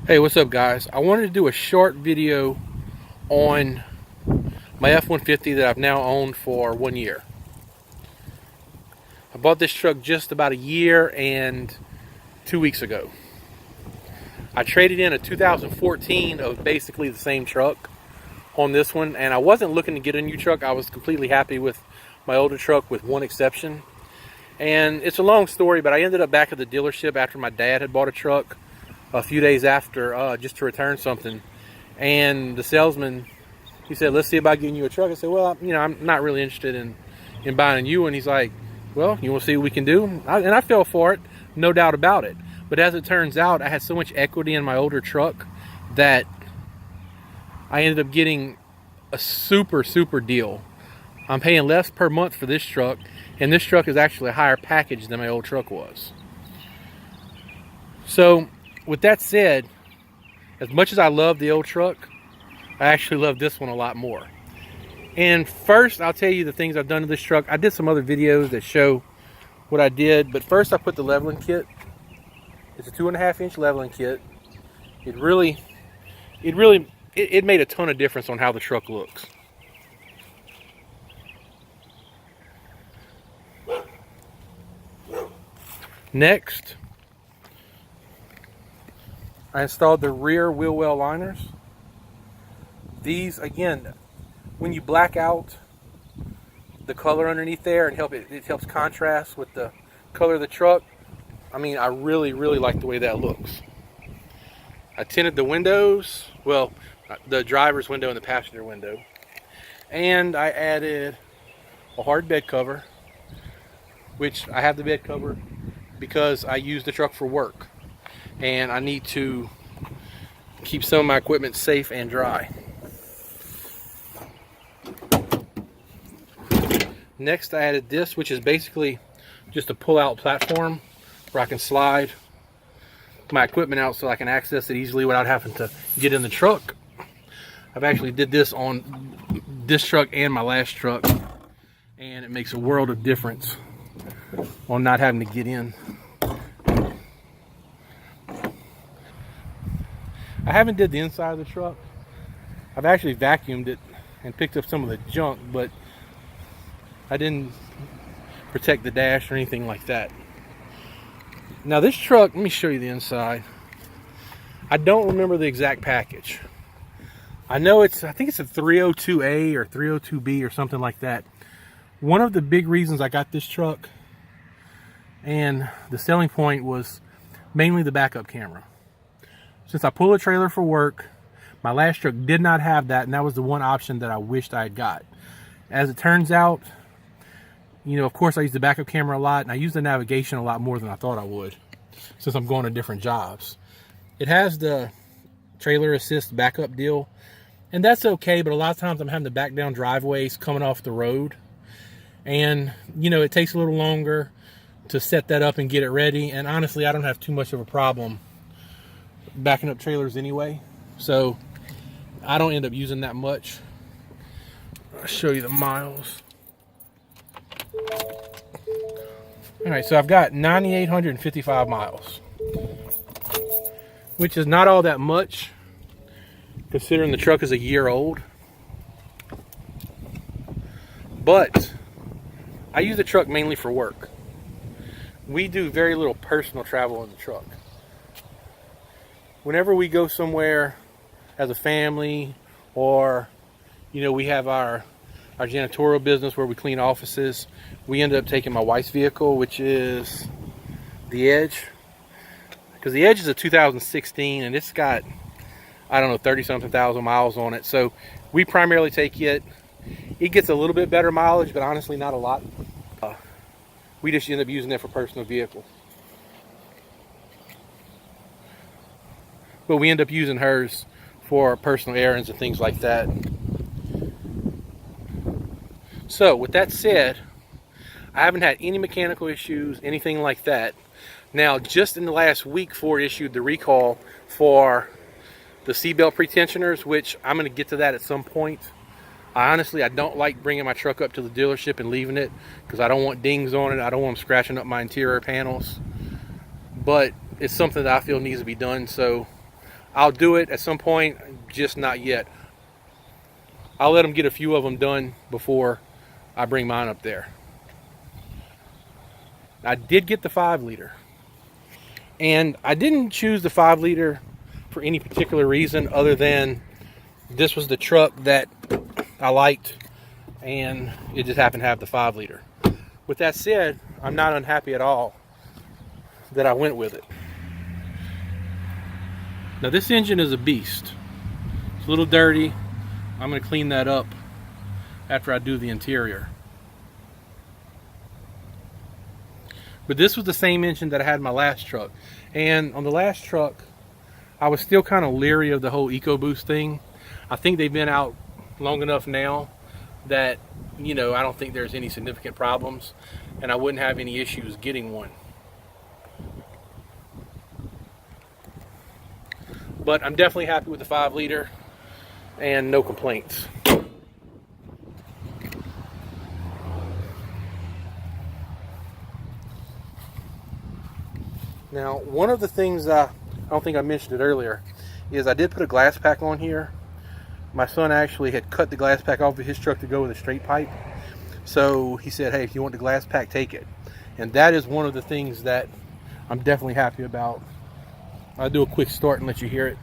Hey, what's up guys? I wanted to do a short video on my F-150 that I've now owned for 1 year. I bought this truck just about a year and 2 weeks ago. I traded in a 2014 of basically the same truck on this one, and I wasn't looking to get a new truck. I was completely happy with my older truck with one exception. And it's a long story, but I ended up back at the dealership after my dad had bought a truck a few days after, just to return something. And the salesman, he said, let's see about getting you a truck. I said, well, I'm not really interested in buying you. And he's like, well, you want to see what we can do? And I fell for it, no doubt about it. But as it turns out, I had so much equity in my older truck that I ended up getting a super deal. I'm paying less per month for this truck, and this truck is actually a higher package than my old truck was. So with that said, as much as I love the old truck, I actually love this one a lot more. And first, I'll tell you the things I've done to this truck. I did some other videos that show what I did, but first I put the leveling kit. It's a 2.5-inch leveling kit. It made a ton of difference on how the truck looks. Next, I installed the rear wheel well liners. These, again, when you black out the color underneath there and it helps contrast with the color of the truck. I mean, I really like the way that looks. I tinted the windows, well, the driver's window and the passenger window. And I added a hard bed cover, which I have the bed cover because I use the truck for work. And I need to keep some of my equipment safe and dry. Next, I added this, which is basically just a pull-out platform where I can slide my equipment out so I can access it easily without having to get in the truck. I've actually did this on this truck and my last truck, and it makes a world of difference on not having to get in. I haven't did the inside of the truck. I've actually vacuumed it and picked up some of the junk, but I didn't protect the dash or anything like that. Now this truck, let me show you the inside. I don't remember the exact package. I know I think it's a 302A or 302B or something like that. One of the big reasons I got this truck and the selling point was mainly the backup camera. Since I pull a trailer for work, my last truck did not have that, and that was the one option that I wished I had got. As it turns out, of course I use the backup camera a lot, and I use the navigation a lot more than I thought I would, since I'm going to different jobs. It has the trailer assist backup deal, and that's okay, but a lot of times I'm having to back down driveways coming off the road, and it takes a little longer to set that up and get it ready, and honestly I don't have too much of a problem backing up trailers anyway, so I don't end up using that much. I'll show you the miles. Alright, so I've got 9,855 miles, which is not all that much considering the truck is a year old, but I use the truck mainly for work. We do very little personal travel in the truck. Whenever we go somewhere as a family, or we have our janitorial business where we clean offices, we end up taking my wife's vehicle, which is the Edge, because the Edge is a 2016 and it's got, I don't know, 30-something thousand miles on it. So we primarily take it. It gets a little bit better mileage, but honestly not a lot. We just end up using it for personal vehicle. But we end up using hers for personal errands and things like that. So with that said, I haven't had any mechanical issues, anything like that. Now, just in the last week, Ford issued the recall for the seatbelt pretensioners, which I'm going to get to that at some point. I don't like bringing my truck up to the dealership and leaving it because I don't want dings on it. I don't want them scratching up my interior panels. But it's something that I feel needs to be done, so I'll do it at some point, just not yet. I'll let them get a few of them done before I bring mine up there. I did get the 5-liter. And I didn't choose the 5-liter for any particular reason other than this was the truck that I liked, and it just happened to have the 5-liter. With that said, I'm not unhappy at all that I went with it. Now this engine is a beast. It's a little dirty. I'm going to clean that up after I do the interior. But this was the same engine that I had in my last truck. And on the last truck, I was still kind of leery of the whole EcoBoost thing. I think they've been out long enough now that, you know, I don't think there's any significant problems, and I wouldn't have any issues getting one. But I'm definitely happy with the 5-liter and no complaints. Now, one of the things I don't think I mentioned it earlier is I did put a glass pack on here. My son actually had cut the glass pack off of his truck to go with a straight pipe. So he said, hey, if you want the glass pack, take it. And that is one of the things that I'm definitely happy about. I'll do a quick start and let you hear it.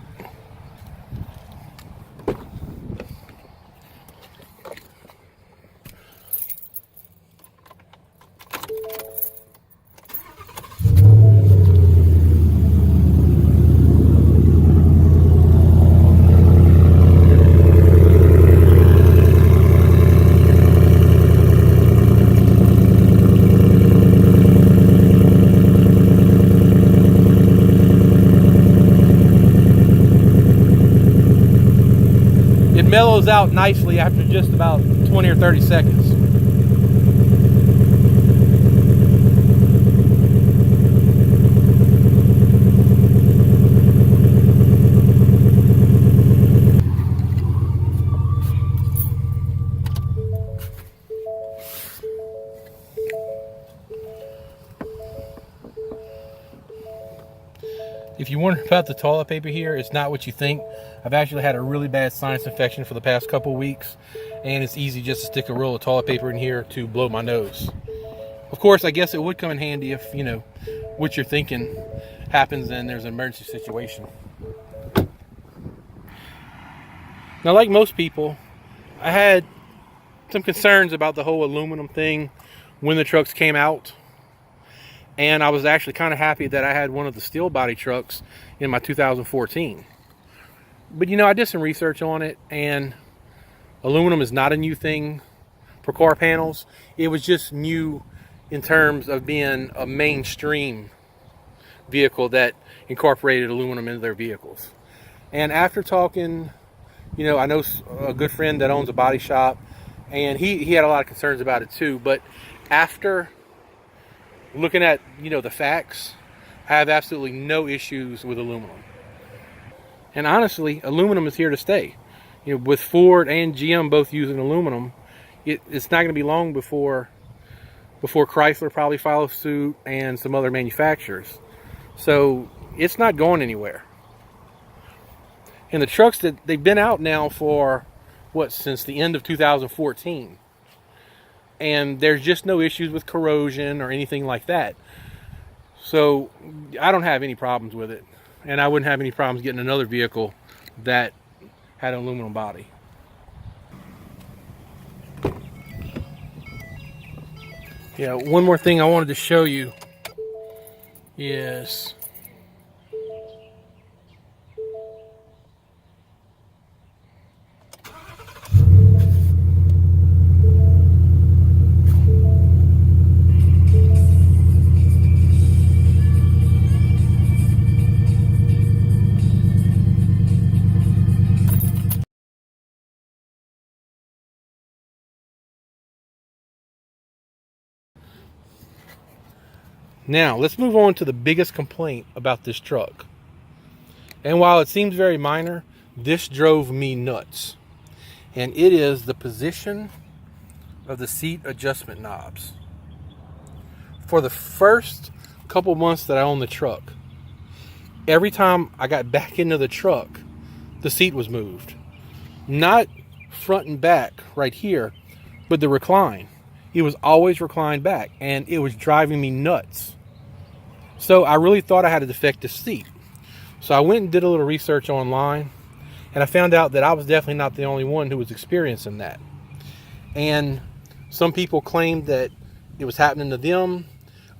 It mellows out nicely after just about 20 or 30 seconds. If you wonder about the toilet paper here, it's not what you think. I've actually had a really bad sinus infection for the past couple weeks, and it's easy just to stick a roll of toilet paper in here to blow my nose. Of course, I guess it would come in handy if, you know, what you're thinking happens and there's an emergency situation. Now, like most people, I had some concerns about the whole aluminum thing when the trucks came out. And I was actually kind of happy that I had one of the steel body trucks in my 2014. But, you know, I did some research on it, and aluminum is not a new thing for car panels. It was just new in terms of being a mainstream vehicle that incorporated aluminum into their vehicles. And after talking, you know, I know a good friend that owns a body shop, and he had a lot of concerns about it too. But after looking at, you know, the facts, I have absolutely no issues with aluminum. And honestly, aluminum is here to stay. You know, with Ford and GM both using aluminum, it's not going to be long before Chrysler probably follows suit and some other manufacturers. So it's not going anywhere. And the trucks that they've been out now for since the end of 2014. And there's just no issues with corrosion or anything like that. So I don't have any problems with it. And I wouldn't have any problems getting another vehicle that had an aluminum body. Yeah, one more thing I wanted to show you is now, let's move on to the biggest complaint about this truck. And while it seems very minor, this drove me nuts. And it is the position of the seat adjustment knobs. For the first couple months that I owned the truck, every time I got back into the truck, the seat was moved. Not front and back right here, but the recline. It was always reclined back, and it was driving me nuts. So I really thought I had a defective seat. So I went and did a little research online, and I found out that I was definitely not the only one who was experiencing that. And some people claimed that it was happening to them.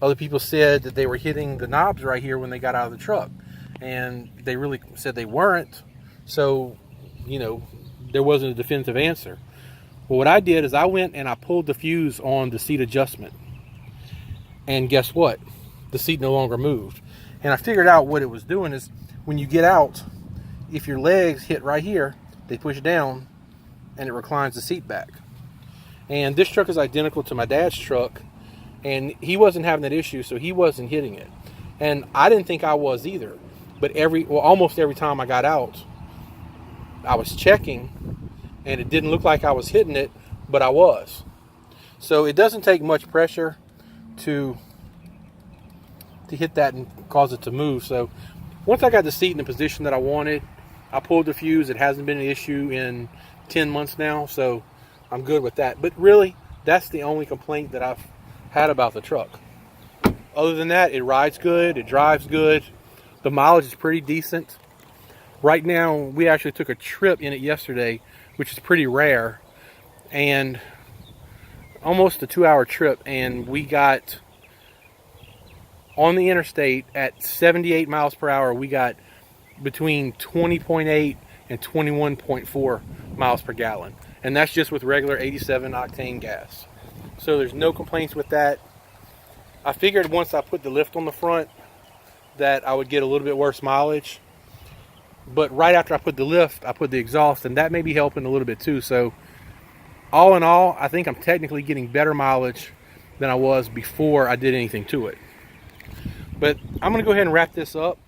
Other people said that they were hitting the knobs right here when they got out of the truck. And they really said they weren't. So, there wasn't a definitive answer. Well, what I did is I went and I pulled the fuse on the seat adjustment. And guess what? The seat no longer moved. And I figured out what it was doing is when you get out, if your legs hit right here, they push down and it reclines the seat back. And this truck is identical to my dad's truck, and he wasn't having that issue, so he wasn't hitting it. And I didn't think I was either. But almost every time I got out, I was checking, and it didn't look like I was hitting it, but I was. So it doesn't take much pressure to hit that and cause it to move. So once I got the seat in the position that I wanted, I pulled the fuse. It hasn't been an issue in 10 months now, so I'm good with that. But really, that's the only complaint that I've had about the truck. Other than that, it rides good, it drives good, the mileage is pretty decent. Right now, we actually took a trip in it yesterday, which is pretty rare, and almost a 2-hour trip, and we got on the interstate at 78 miles per hour. We got between 20.8 and 21.4 miles per gallon, and that's just with regular 87 octane gas. So there's no complaints with that. I figured once I put the lift on the front that I would get a little bit worse mileage, but right after I put the lift, I put the exhaust, and that may be helping a little bit too. So all in all, I think I'm technically getting better mileage than I was before I did anything to it. But I'm going to go ahead and wrap this up.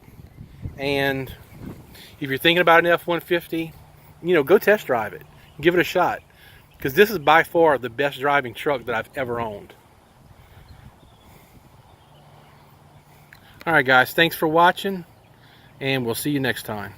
And if you're thinking about an F-150, go test drive it. Give it a shot. Because this is by far the best driving truck that I've ever owned. Alright guys, thanks for watching. And we'll see you next time.